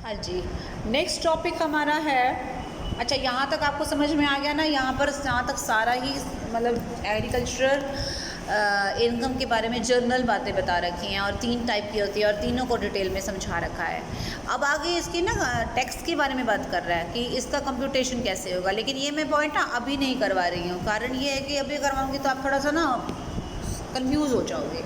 हाँ जी, next topic हमारा है। अच्छा, यहाँ तक आपको समझ में आ गया ना? यहाँ पर यहाँ तक सारा ही मतलब एग्रीकल्चरल इनकम के बारे में जनरल बातें बता रखी हैं और 3 टाइप की होती है और तीनों को डिटेल में समझा रखा है। अब आगे इसकी ना टैक्स के बारे में बात कर रहा है कि इसका कंप्यूटेशन कैसे होगा, लेकिन ये मैं पॉइंट ना अभी नहीं करवा रही हूँ। कारण ये है कि अभी करवाऊँगी तो आप थोड़ा सा ना कंफ्यूज हो जाओगे।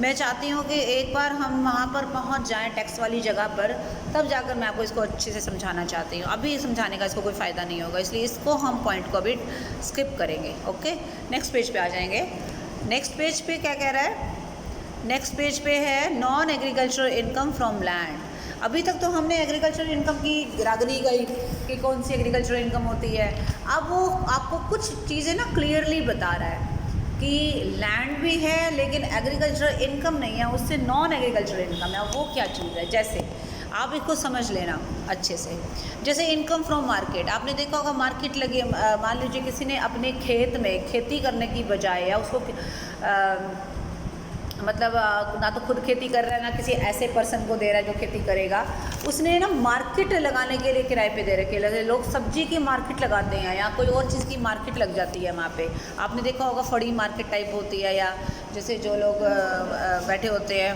मैं चाहती हूँ कि एक बार हम वहाँ पर पहुँच जाएं टैक्स वाली जगह पर, तब जाकर मैं आपको इसको अच्छे से समझाना चाहती हूँ। अभी समझाने का इसको कोई फ़ायदा नहीं होगा, इसलिए इसको हम पॉइंट को अभी स्किप करेंगे। ओके, नेक्स्ट पेज पे आ जाएंगे। नेक्स्ट पेज पे क्या कह रहा है? नेक्स्ट पेज पे है non agricultural income from land. अभी तक तो हमने एग्रीकल्चरल इनकम की गिरागरी गई कि कौन सी एग्रीकल्चरल इनकम होती है। अब वो आपको कुछ चीज़ें ना क्लियरली बता रहा है कि लैंड भी है लेकिन एग्रीकल्चरल इनकम नहीं है, उससे नॉन एग्रीकल्चरल इनकम है। वो क्या चीज़ है? जैसे आप इसको समझ लेना अच्छे से। जैसे इनकम फ्रॉम मार्केट, आपने देखा होगा मार्केट लगी, मान लीजिए किसी ने अपने खेत में खेती करने की बजाय या उसको मतलब ना तो खुद खेती कर रहा है ना किसी ऐसे पर्सन को दे रहा है जो खेती करेगा, उसने ना मार्केट लगाने के लिए किराए पे दे रखे। जैसे लोग सब्जी की मार्केट लगाते हैं या कोई और चीज़ की मार्केट लग जाती है वहाँ पे, आपने देखा होगा फड़ी मार्केट टाइप होती है, या जैसे जो लोग बैठे होते हैं,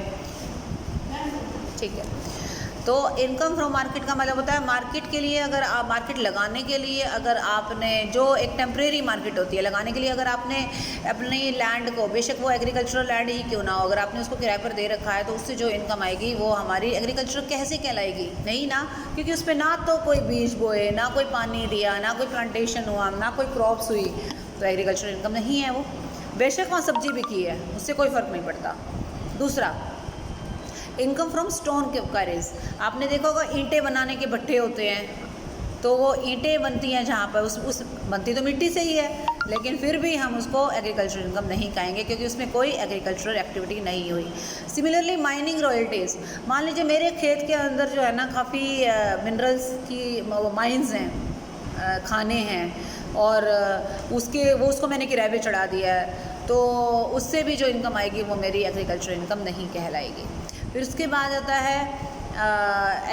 ठीक है। तो इनकम फ्रॉम मार्केट का मतलब होता है मार्केट के लिए, अगर आप मार्केट लगाने के लिए अगर आपने जो एक टेम्प्रेरी मार्केट होती है लगाने के लिए, अगर आपने अपनी लैंड को, बेशक वो एग्रीकल्चरल लैंड ही क्यों ना हो, अगर आपने उसको किराए पर दे रखा है तो उससे जो इनकम आएगी वो हमारी एग्रीकल्चर कैसे कहलाएगी? नहीं ना, क्योंकि उस पर ना तो कोई बीज बोए, ना कोई पानी दिया, ना कोई प्लांटेशन हुआ, ना कोई क्रॉप्स हुई, तो एग्रीकल्चर इनकम नहीं है वो। बेशक वहाँ सब्जी भी की है, उससे कोई फ़र्क नहीं पड़ता। दूसरा, इनकम फ्रॉम स्टोन करेज, आपने देखा होगा ईंटें बनाने के भट्टे होते हैं, तो वो ईंटें बनती हैं जहाँ पर उस बनती तो मिट्टी से ही है, लेकिन फिर भी हम उसको एग्रीकल्चरल इनकम नहीं कहेंगे क्योंकि उसमें कोई एग्रीकल्चरल एक्टिविटी नहीं हुई। सिमिलरली माइनिंग रॉयल्टीज़, मान लीजिए मेरे खेत के अंदर जो है ना काफ़ी मिनरल्स की माइंस हैं, खाने हैं, और उसको मैंने किराए पे चढ़ा दिया है, तो उससे भी जो इनकम आएगी वो मेरी एग्रीकल्चरल इनकम नहीं कहलाएगी। फिर उसके बाद आता है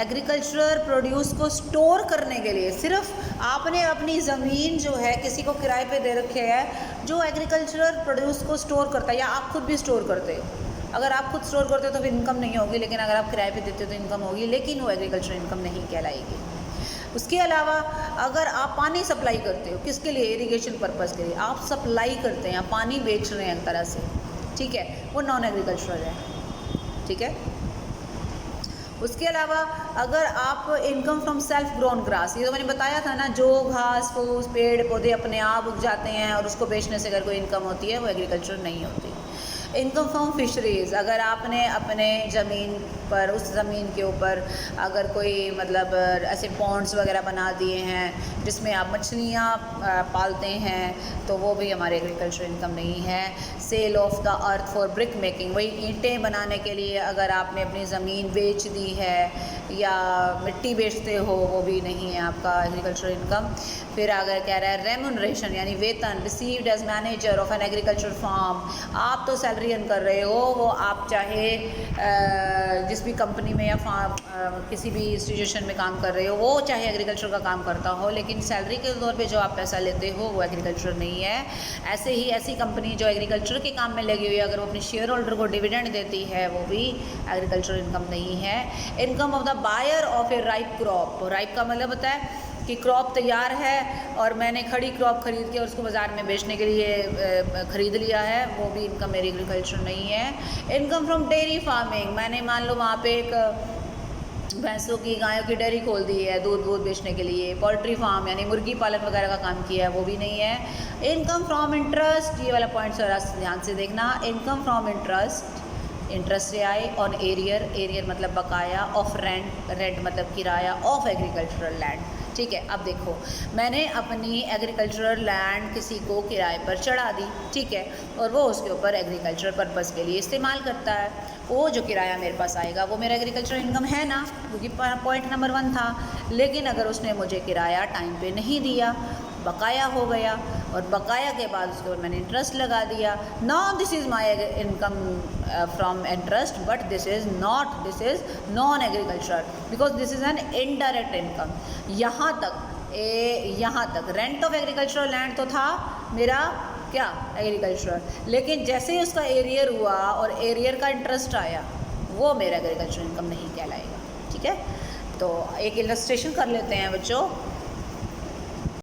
एग्रीकल्चरल प्रोड्यूस को स्टोर करने के लिए, सिर्फ आपने अपनी ज़मीन जो है किसी को किराए पे दे रखे है जो एग्रीकल्चरल प्रोड्यूस को स्टोर करता है, या आप खुद भी स्टोर करते हो। अगर आप खुद स्टोर करते हो तो फिर इनकम नहीं होगी, लेकिन अगर आप किराए पे देते हो तो इनकम होगी, लेकिन वो एग्रीकल्चरल इनकम नहीं कहलाएगी। उसके अलावा अगर आप पानी सप्लाई करते हो, किसके लिए? इरिगेशन पर्पज़ के लिए आप सप्लाई करते हैं, पानी बेच रहे हैं एक तरह से, ठीक है, वो नॉन एग्रीकल्चरल है, ठीक है। उसके अलावा अगर आप income from self grown grass, ये तो मैंने बताया था ना, जो घास फूस पेड़ पौधे अपने आप उग जाते हैं और उसको बेचने से अगर कोई इनकम होती है वो एग्रीकल्चर नहीं होती। इनकम फ्रॉम फिशरीज़, अगर आपने अपने ज़मीन पर, उस ज़मीन के ऊपर अगर कोई मतलब ऐसे पॉन्ड्स वगैरह बना दिए हैं जिसमें आप मछलियाँ पालते हैं, तो वो भी हमारे एग्रीकल्चर इनकम नहीं है। Sale of the earth for brick making, वही ईंटें बनाने के लिए अगर आपने अपनी ज़मीन बेच दी है या मिट्टी बेचते हो, वो भी नहीं है आपका एग्रीकल्चर इनकम। फिर अगर कह रहा है रेम्यूनरेशन यानी वेतन, received as manager of an agriculture farm, आप तो सैलरी अर्न कर रहे हो, वो आप चाहे जिस भी कंपनी में या किसी भी इंस्टीट्यूशन में काम कर रहे हो, वो चाहे एग्रीकल्चर का काम करता हो, लेकिन सैलरी के तौर पे जो आप पैसा लेते हो वो एग्रीकल्चर नहीं है। ऐसे ही ऐसी कंपनी जो एग्रीकल्चर के काम में लगी हुई है, अगर वो अपने शेयर होल्डर को डिविडेंड देती है, वो भी एग्रीकल्चर इनकम नहीं है। Income of the buyer of a ripe crop, ripe का मतलब होता है कि क्रॉप तैयार है और मैंने खड़ी क्रॉप खरीद के और उसको बाज़ार में बेचने के लिए ख़रीद लिया है, वो भी इनकम मेरी एग्रीकल्चर नहीं है। इनकम फ्रॉम डेयरी फार्मिंग, मैंने मान लो वहाँ पे एक भैंसों की, गायों की डेयरी खोल दी है दूध बेचने के लिए। पोल्ट्री फार्म यानी मुर्गी पालन वगैरह का काम किया है, वो भी नहीं है। इनकम फ्रॉम इंटरेस्ट, ये वाला पॉइंट ज़रा ध्यान से देखना। इनकम फ्रॉम इंटरेस्ट, इंटरेस्ट से आए, ऑन एरियर मतलब बकाया, ऑफ रेंट मतलब किराया, ऑफ एग्रीकल्चरल लैंड, ठीक है। अब देखो, मैंने अपनी एग्रीकल्चरल लैंड किसी को किराए पर चढ़ा दी, ठीक है, और वो उसके ऊपर एग्रीकल्चर पर्पज़ के लिए इस्तेमाल करता है, वो जो किराया मेरे पास आएगा वो मेरा एग्रीकल्चर इनकम है ना, क्योंकि पॉइंट नंबर 1 था। लेकिन अगर उसने मुझे किराया टाइम पे नहीं दिया, बकाया हो गया, और बकाया के बाद उसके ऊपर मैंने इंटरेस्ट लगा दिया। Now this is my income from interest, but this is non agricultural because this is an indirect income. यहाँ तक रेंट ऑफ एग्रीकल्चरल लैंड तो था मेरा क्या एग्रीकल्चरल, लेकिन जैसे ही उसका एरियर हुआ और एरियर का इंटरेस्ट आया वो मेरा एग्रीकल्चरल इनकम नहीं कहलाएगा। ठीक है, तो एक इलस्ट्रेशन कर लेते हैं बच्चों।